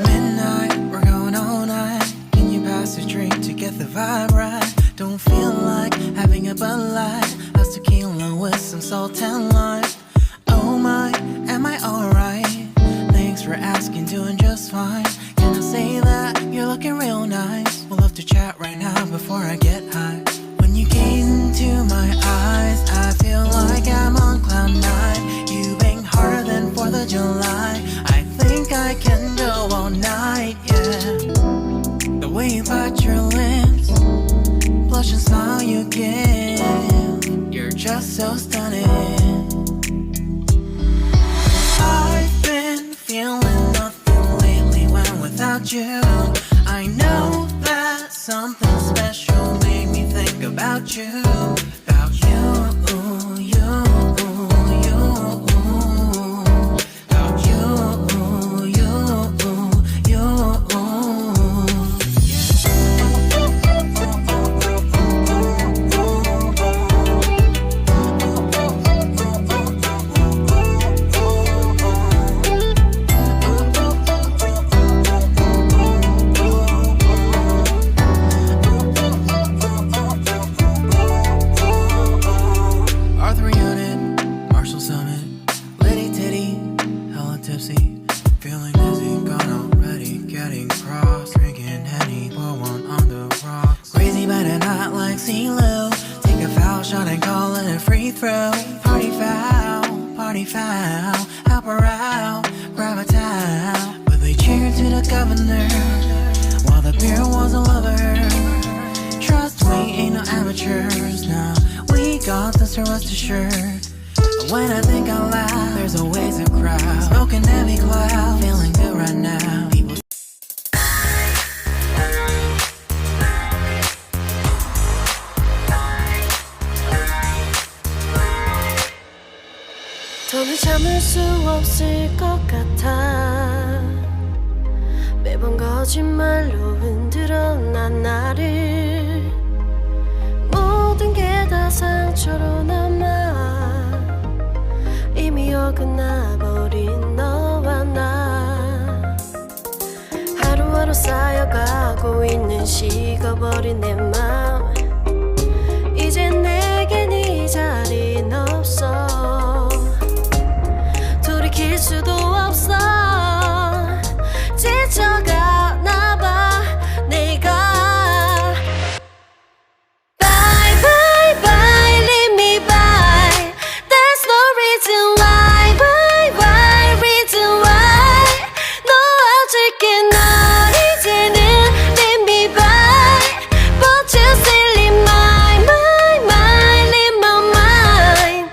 midnight, we're going all night. Can you pass a drink to get the vibe right? Don't feel like having a Bud Light. How's tequila with some salt and lime? Oh my, am I alright? Thanks for asking, doing just fine. Can I say that you're looking real nice? We'll love to chat right now before I get high. When you gaze into my eyes, I feel like I'm on cloud nine. You bang harder than 4th of July. I think I can go all night, yeah. The way you bite your lips, blush and smile you give, you're just so stunning. I've been feeling nothing lately when without you. I know that something special made me think about you. About you, you, you. About you, you, you. Arthur Unit, Marshall Summit, Liddy Titty, hella tipsy, feeling dizzy, gone already, getting cross, drinking Henny, pour one on the rocks. Crazy but not like CeeLo, take a foul shot and call it a free throw. Party foul, help her out, grab a towel. But they cheered to the governor, while the beer was a lover. Trust we ain't no amateurs, nah. We got this, to rest assured. When I think out loud, there's always a crowd. Smoking heavy cloud, feeling good right now. People 더는 참을 수 없을 것 같아. 매번 거짓말로 흔들어 난 나를. 모든 게 다 상처로 남아 이미 어긋나버린 너와 나. 하루하루 쌓여가고 있는 식어버린 내 맘.